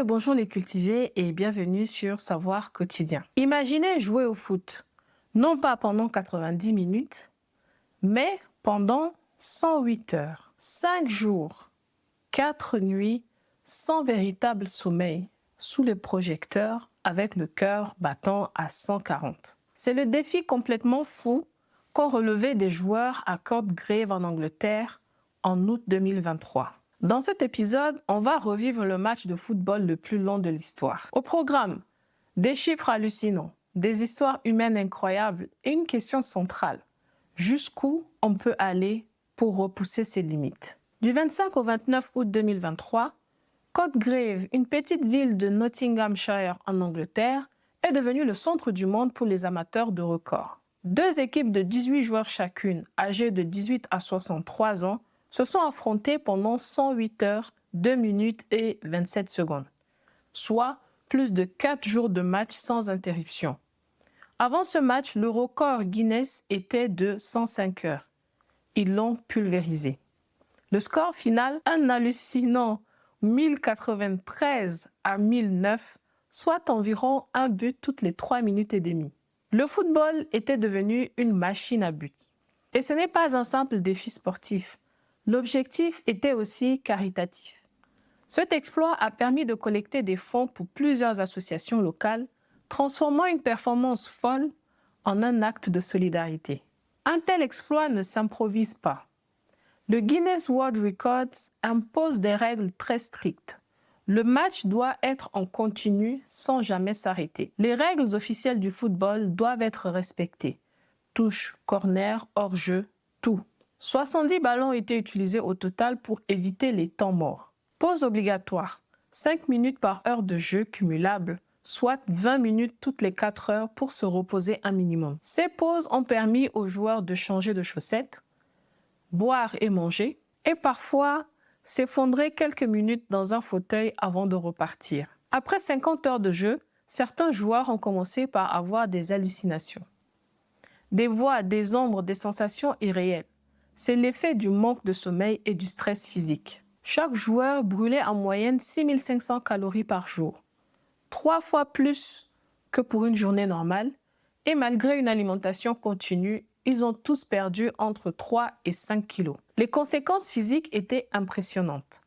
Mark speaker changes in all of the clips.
Speaker 1: Bonjour les cultivés et bienvenue sur Savoir quotidien. Imaginez jouer au foot, non pas pendant 90 minutes, mais pendant 108 heures, 5 jours, 4 nuits, sans véritable sommeil, sous les projecteurs, avec le cœur battant à 140. C'est le défi complètement fou qu'ont relevé des joueurs à Court Grave en Angleterre en août 2023. Dans cet épisode, on va revivre le match de football le plus long de l'histoire. Au programme, des chiffres hallucinants, des histoires humaines incroyables et une question centrale. Jusqu'où on peut aller pour repousser ses limites? Du 25 au 29 août 2023, Court Grave, une petite ville de Nottinghamshire en Angleterre, est devenue le centre du monde pour les amateurs de records. Deux équipes de 18 joueurs chacune, âgées de 18 à 63 ans, se sont affrontés pendant 108 heures, 2 minutes et 27 secondes, soit plus de 4 jours de match sans interruption. Avant ce match, le record Guinness était de 105 heures. Ils l'ont pulvérisé. Le score final, un hallucinant 1093 à 1009, soit environ un but toutes les 3 minutes et demie. Le football était devenu une machine à but. Et ce n'est pas un simple défi sportif. L'objectif était aussi caritatif. Cet exploit a permis de collecter des fonds pour plusieurs associations locales, transformant une performance folle en un acte de solidarité. Un tel exploit ne s'improvise pas. Le Guinness World Records impose des règles très strictes. Le match doit être en continu sans jamais s'arrêter. Les règles officielles du football doivent être respectées. Touche, corner, hors-jeu, tout. 70 ballons ont été utilisés au total pour éviter les temps morts. Pause obligatoire, 5 minutes par heure de jeu cumulable, soit 20 minutes toutes les 4 heures pour se reposer un minimum. Ces pauses ont permis aux joueurs de changer de chaussettes, boire et manger, et parfois s'effondrer quelques minutes dans un fauteuil avant de repartir. Après 50 heures de jeu, certains joueurs ont commencé par avoir des hallucinations. Des voix, des ombres, des sensations irréelles. C'est l'effet du manque de sommeil et du stress physique. Chaque joueur brûlait en moyenne 6500 calories par jour, 3 fois plus que pour une journée normale, et malgré une alimentation continue, ils ont tous perdu entre 3 et 5 kilos. Les conséquences physiques étaient impressionnantes.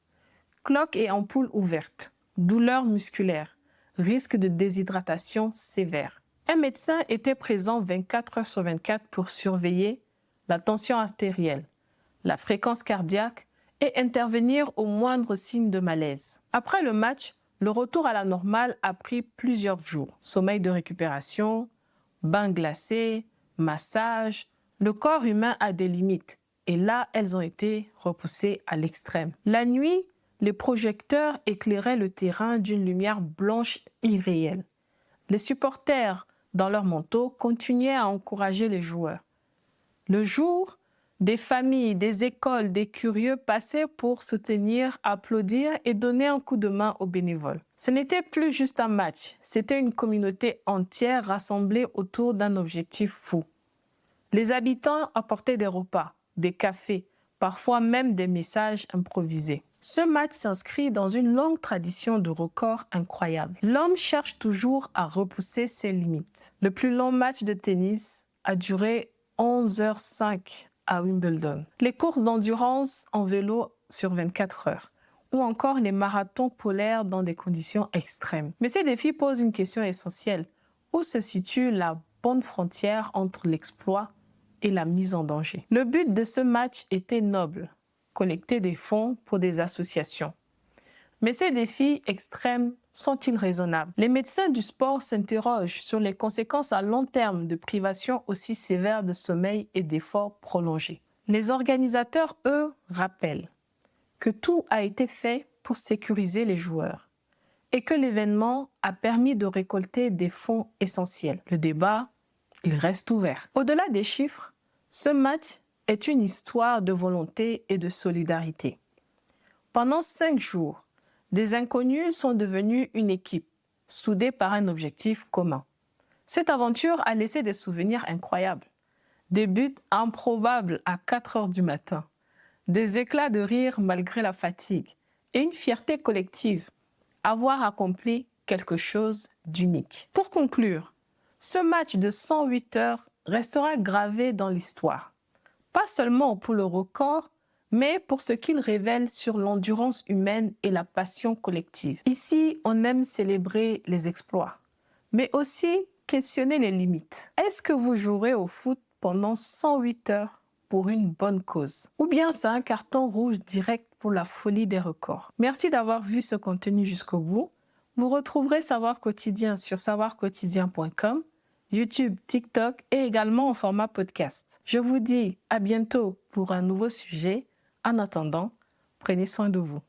Speaker 1: Cloques et ampoules ouvertes, douleurs musculaires, risque de déshydratation sévère. Un médecin était présent 24 heures sur 24 pour surveiller la tension artérielle, la fréquence cardiaque et intervenir au moindre signe de malaise. Après le match, le retour à la normale a pris plusieurs jours. Sommeil de récupération, bain glacé, massage. Le corps humain a des limites et là, elles ont été repoussées à l'extrême. La nuit, les projecteurs éclairaient le terrain d'une lumière blanche irréelle. Les supporters, dans leurs manteaux, continuaient à encourager les joueurs. Le jour, des familles, des écoles, des curieux passaient pour soutenir, applaudir et donner un coup de main aux bénévoles. Ce n'était plus juste un match, c'était une communauté entière rassemblée autour d'un objectif fou. Les habitants apportaient des repas, des cafés, parfois même des messages improvisés. Ce match s'inscrit dans une longue tradition de records incroyables. L'homme cherche toujours à repousser ses limites. Le plus long match de tennis a duré 11h05 à Wimbledon. Les courses d'endurance en vélo sur 24 heures ou encore les marathons polaires dans des conditions extrêmes. Mais ces défis posent une question essentielle. Où se situe la bonne frontière entre l'exploit et la mise en danger? Le but de ce match était noble, collecter des fonds pour des associations. Mais ces défis extrêmes sont-ils raisonnables? Les médecins du sport s'interrogent sur les conséquences à long terme de privations aussi sévères de sommeil et d'efforts prolongés. Les organisateurs, eux, rappellent que tout a été fait pour sécuriser les joueurs et que l'événement a permis de récolter des fonds essentiels. Le débat, il reste ouvert. Au-delà des chiffres, ce match est une histoire de volonté et de solidarité. Pendant 5 jours, des inconnus sont devenus une équipe, soudée par un objectif commun. Cette aventure a laissé des souvenirs incroyables. Des buts improbables à 4 heures du matin, des éclats de rire malgré la fatigue et une fierté collective avoir accompli quelque chose d'unique. Pour conclure, ce match de 108 heures restera gravé dans l'histoire, pas seulement pour le record, mais pour ce qu'il révèle sur l'endurance humaine et la passion collective. Ici, on aime célébrer les exploits, mais aussi questionner les limites. Est-ce que vous jouerez au foot pendant 108 heures pour une bonne cause? Ou bien c'est un carton rouge direct pour la folie des records? Merci d'avoir vu ce contenu jusqu'au bout. Vous retrouverez Savoir Quotidien sur savoirquotidien.com, YouTube, TikTok et également en format podcast. Je vous dis à bientôt pour un nouveau sujet. En attendant, prenez soin de vous.